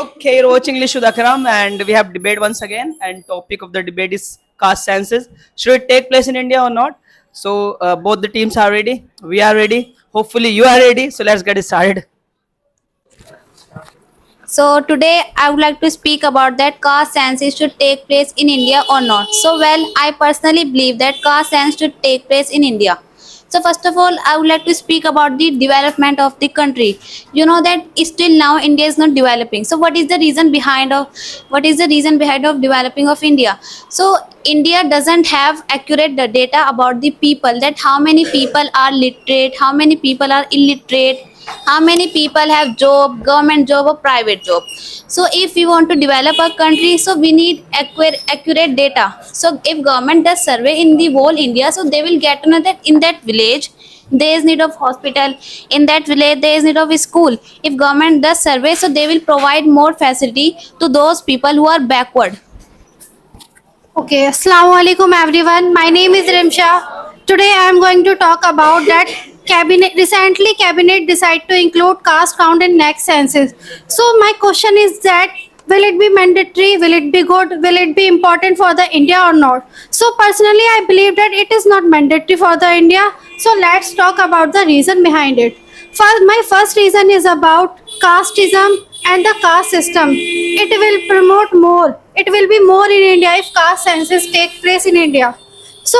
Okay, you're watching English with Akram, and we have debate once again. And topic of the debate is caste census. Should it take place in India or not? So both the teams are ready. We are ready. Hopefully, you are ready. So let's get it started. So today I would like to speak about that caste census should take place in India or not. So I personally believe that caste census should take place in India. So first of all, I would like to speak about the development of the country. You know that still now India is not developing. So what is the reason behind of developing of India? So India doesn't have accurate data about the people, that how many people are literate, how many people are illiterate, how many people have job, government job or private job. So if we want to develop a country, so we need accurate data. So if government does survey in the whole India, so they will get to know that in that village there is need of hospital, in that village there is need of a school. If government does survey, so they will provide more facility to those people who are backward. Okay, Assalamu alaikum everyone. My name is Rimsha. Today I am going to talk about that cabinet decided to include caste count in next census. So my question is that will it be mandatory? Will it be good? Will it be important for the India or not? So personally I believe that it is not mandatory for the India. So let's talk about the reason behind it. My first reason is about casteism and the caste system. It will promote more. It will be more in India if caste census take place in India. So,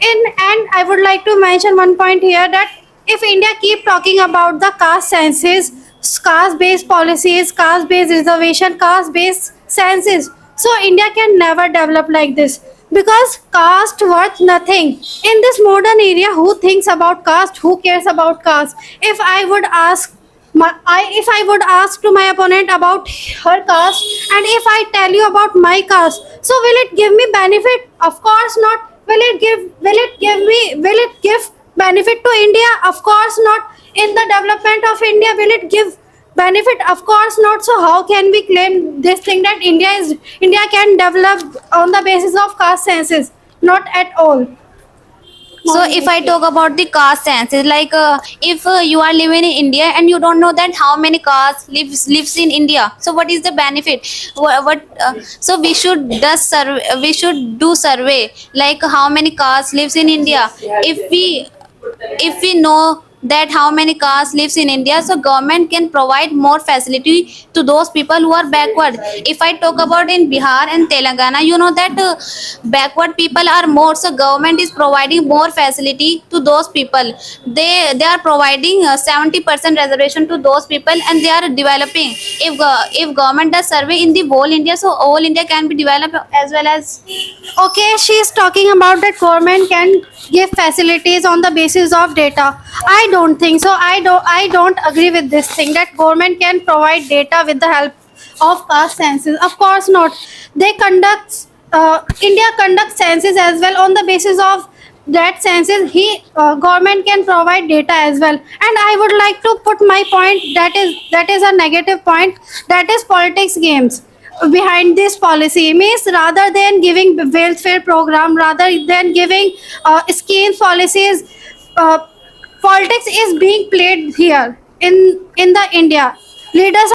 I would like to mention one point here that if India keep talking about the caste census, caste-based policies, caste-based reservation, caste-based census, so India can never develop like this because caste worth nothing in this modern area. Who thinks about caste? Who cares about caste? If I would ask if I would ask to my opponent about her caste, and if I tell you about my caste, so will it give me benefit? Of course not. Will it give benefit to India? Of course not. In the development of India, will it give benefit? Of course not. So how can we claim this thing that India can develop on the basis of caste census? Not at all. So if I talk about the caste census, like if you are living in India and you don't know that how many castes lives in India, so what is the benefit? So we should do survey like how many castes lives in India. If we know that how many castes lives in India, so government can provide more facility to those people who are backward. If I talk about in Bihar and Telangana, you know that backward people are more, so government is providing more facility to those people. They are providing 70% reservation to those people, and they are developing. If government does survey in the whole India, so whole India can be developed as well as. Okay, she is talking about that government can give facilities on the basis of data. I don't think so. I don't agree with this thing that government can provide data with the help of caste census. Of course not. They conduct India conducts census as well. On the basis of that census, government can provide data as well. And I would like to put my point, that is a negative point, that is politics games behind this policy. Means rather than giving welfare program, rather than giving schemes, policies, politics is being played here in the India. Leaders